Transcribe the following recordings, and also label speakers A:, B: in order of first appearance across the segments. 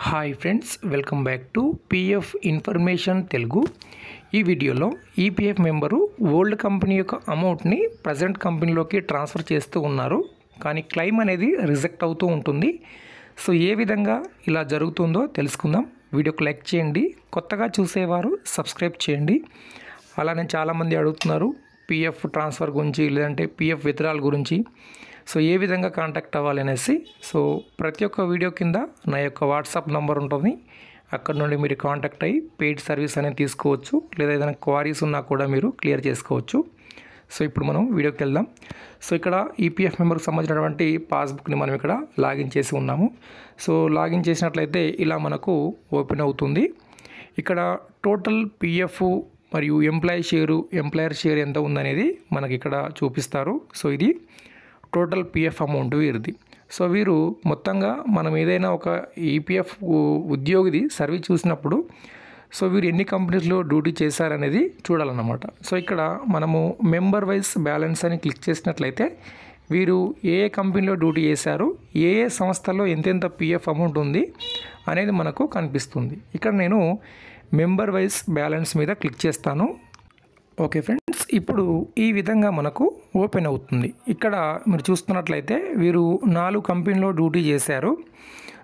A: Hi friends, welcome back to PF information Telugu. ఈ వీడియోలో EPF member old company యొక్క అమౌంట్ని ప్రజెంట్ కంపెనీలోకి ట్రాన్స్ఫర్ చేస్తూ ఉన్నారు, కానీ క్లెయిమ్ అనేది రిజెక్ట్ అవుతూ ఉంటుంది. సో ఏ విధంగా ఇలా జరుగుతుందో తెలుసుకుందాం. వీడియోకి లైక్ చేయండి, కొత్తగా చూసేవారు సబ్స్క్రైబ్ చేయండి. అలానే చాలామంది అడుగుతున్నారు పిఎఫ్ ట్రాన్స్ఫర్ గురించి, లేదంటే పిఎఫ్ విత్డ్రాల్ గురించి. సో ఏ విధంగా కాంటాక్ట్ అవ్వాలి అనేసి, సో ప్రతి ఒక్క వీడియో కింద నా యొక్క వాట్సాప్ నెంబర్ ఉంటుంది. అక్కడ నుండి మీరు కాంటాక్ట్ అయ్యి పెయిడ్ సర్వీస్ అనేది తీసుకోవచ్చు, లేదా ఏదైనా క్వారీస్ ఉన్నా కూడా మీరు క్లియర్ చేసుకోవచ్చు. సో ఇప్పుడు మనం వీడియోకి వెళ్దాం. సో ఇక్కడ ఈపీఎఫ్ మెంబర్కి సంబంధించినటువంటి పాస్బుక్ని మనం ఇక్కడ లాగిన్ చేసి ఉన్నాము. సో లాగిన్ చేసినట్లయితే ఇలా మనకు ఓపెన్ అవుతుంది. ఇక్కడ టోటల్ పిఎఫ్ మరియు ఎంప్లాయర్ షేర్ ఎంత ఉందనేది మనకి ఇక్కడ చూపిస్తారు. సో ఇది టోటల్ పిఎఫ్ అమౌంట్ వీరిది. సో వీరు మొత్తంగా మనం ఏదైనా ఒక ఈపీఎఫ్ ఉద్యోగిది సర్వీస్ చూసినప్పుడు సో వీరు ఎన్ని కంపెనీస్లో డ్యూటీ చేశారనేది చూడాలన్నమాట. సో ఇక్కడ మనము మెంబర్ వైజ్ బ్యాలెన్స్ అని క్లిక్ చేసినట్లయితే వీరు ఏ కంపెనీలో డ్యూటీ చేశారు, ఏ సంస్థల్లో ఎంతెంత పిఎఫ్ అమౌంట్ ఉంది అనేది మనకు కనిపిస్తుంది. ఇక్కడ నేను మెంబర్ వైజ్ బ్యాలెన్స్ మీద క్లిక్ చేస్తాను. ఓకే ఫ్రెండ్స్, ఇప్పుడు ఈ విధంగా మనకు ఓపెన్ అవుతుంది. ఇక్కడ మీరు చూస్తున్నట్లయితే వీరు 4 కంపెనీలో డ్యూటీ చేశారు.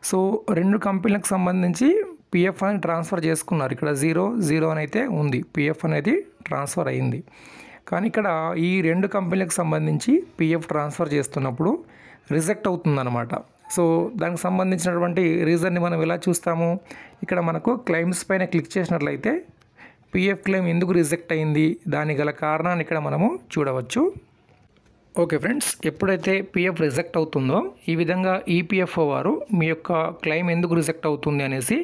A: సో 2 కంపెనీలకు సంబంధించి పిఎఫ్ అని ట్రాన్స్ఫర్ చేసుకున్నారు. ఇక్కడ 0 అని అయితే ఉంది, పిఎఫ్ అనేది ట్రాన్స్ఫర్ అయింది. కానీ ఇక్కడ ఈ 2 కంపెనీలకు సంబంధించి పిఎఫ్ ట్రాన్స్ఫర్ చేస్తున్నప్పుడు రిజెక్ట్ అవుతుందన్నమాట. సో దానికి సంబంధించినటువంటి రీజన్ని మనం ఎలా చూస్తాము, ఇక్కడ మనకు క్లెయిమ్స్ పైన క్లిక్ చేసినట్లయితే పిఎఫ్ క్లెయిమ్ ఎందుకు రిజెక్ట్ అయింది, దానికి గల కారణాన్ని ఇక్కడ మనము చూడవచ్చు. ఓకే ఫ్రెండ్స్, ఎప్పుడైతే పిఎఫ్ రిజెక్ట్ అవుతుందో ఈ విధంగా ఈపీఎఫ్ఓ వారు మీ యొక్క క్లెయిమ్ ఎందుకు రిజెక్ట్ అవుతుంది అనేసి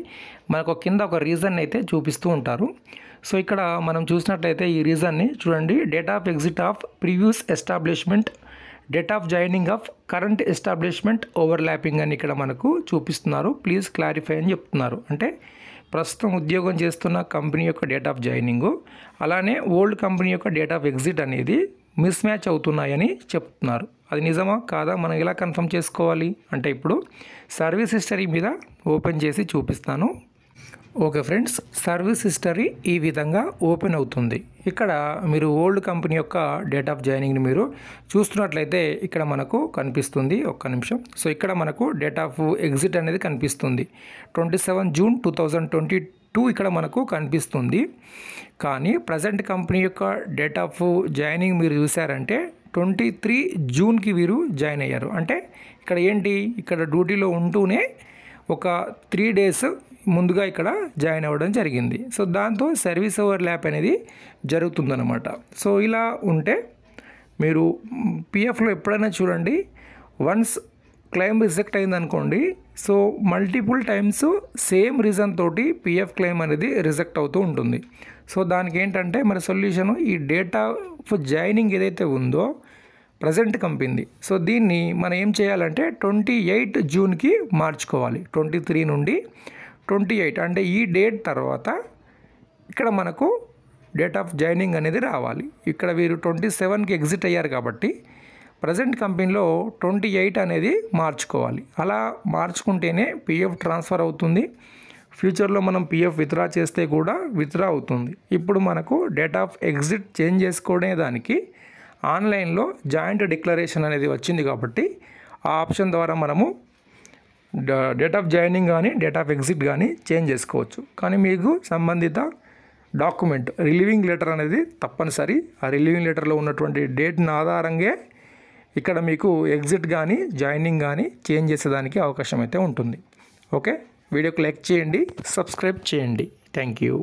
A: మనకు కింద ఒక రీజన్ అయితే చూపిస్తూ ఉంటారు. సో ఇక్కడ మనం చూసినట్లయితే ఈ రీజన్ని చూడండి. Date of exit of previous establishment, date of joining of current establishment overlapping అని ఇక్కడ మనకు చూపిస్తున్నారు. ప్లీజ్ క్లారిఫై అని చెప్తున్నారు. అంటే ప్రస్తుతం ఉద్యోగం చేస్తున్న కంపెనీ యొక్క డేట్ ఆఫ్ జాయినింగు, అలానే ఓల్డ్ కంపెనీ యొక్క డేట్ ఆఫ్ ఎగ్జిట్ అనేది మిస్ మ్యాచ్ అవుతున్నాయని చెప్తున్నారు. అది నిజమా కాదా మనం ఎలా కన్ఫర్మ్ చేసుకోవాలి అంటే ఇప్పుడు సర్వీస్ హిస్టరీ మీద ఓపెన్ చేసి చూపిస్తాను. ఓకే ఫ్రెండ్స్, సర్వీస్ హిస్టరీ ఈ విధంగా ఓపెన్ అవుతుంది. ఇక్కడ మీరు ఓల్డ్ కంపెనీ యొక్క డేట్ ఆఫ్ జాయినింగ్ని మీరు చూస్తున్నట్లయితే ఇక్కడ మనకు కనిపిస్తుంది. ఒక్క నిమిషం. సో ఇక్కడ మనకు డేట్ ఆఫ్ ఎగ్జిట్ అనేది కనిపిస్తుంది. 27 జూన్ 2022 ఇక్కడ మనకు కనిపిస్తుంది. కానీ ప్రజెంట్ కంపెనీ యొక్క డేట్ ఆఫ్ జాయినింగ్ మీరు చూసారంటే 23 జూన్కి వీరు జాయిన్ అయ్యారు. అంటే ఇక్కడ ఏంటి, ఇక్కడ డ్యూటీలో ఉంటూనే ఒక 3 డేస్ ముందుగా ఇక్కడ జాయిన్ అవ్వడం జరిగింది. సో దాంతో సర్వీస్ ఓవర్ ల్యాప్ అనేది జరుగుతుందన్నమాట. సో ఇలా ఉంటే మీరు పిఎఫ్లో ఎప్పుడైనా చూడండి, వన్స్ క్లెయిమ్ రిజెక్ట్ అయిందనుకోండి, so multiple times same reason తోటి పిఎఫ్ క్లెయిమ్ అనేది రిజెక్ట్ అవుతూ ఉంటుంది. సో దానికి ఏంటంటే మన సొల్యూషను ఈ డేట్ ఆఫ్ జాయినింగ్ ఏదైతే ఉందో ప్రజెంట్ కంపెనీ, సో దీన్ని మనం ఏం చేయాలంటే 28 జూన్కి మార్చుకోవాలి. 23 నుండి 28 అంటే ఈ డేట్ తర్వాత ఇక్కడ మనకు డేట్ ఆఫ్ జాయినింగ్ అనేది రావాలి. ఇక్కడ వీరు 27కి ఎగ్జిట్ అయ్యారు కాబట్టి ప్రజెంట్ కంపెనీలో 28 అనేది మార్చుకోవాలి. అలా మార్చుకుంటేనే పిఎఫ్ ట్రాన్స్ఫర్ అవుతుంది. ఫ్యూచర్లో మనం పిఎఫ్ విత్డ్రా చేస్తే కూడా విత్డ్రా అవుతుంది. ఇప్పుడు మనకు డేట్ ఆఫ్ ఎగ్జిట్ చేంజ్ చేసుకునే దానికి ఆన్లైన్లో జాయింట్ డిక్లరేషన్ అనేది వచ్చింది కాబట్టి ఆ ఆప్షన్ ద్వారా మనము డేట్ ఆఫ్ జాయినింగ్ కానీ డేట్ ఆఫ్ ఎగ్జిట్ కానీ చేంజ్ చేసుకోవచ్చు. కానీ మీకు సంబంధిత డాక్యుమెంట్ రిలీవింగ్ లెటర్ అనేది తప్పనిసరి. ఆ రిలీవింగ్ లెటర్లో ఉన్నటువంటి డేట్ని ఆధారంగా ఇక్కడ మీకు ఎగ్జిట్ కానీ జాయినింగ్ కానీ చేంజ్ చేసేదానికి అవకాశం అయితే ఉంటుంది. ఓకే, వీడియోకి లైక్ చేయండి, సబ్స్క్రైబ్ చేయండి. Thank you.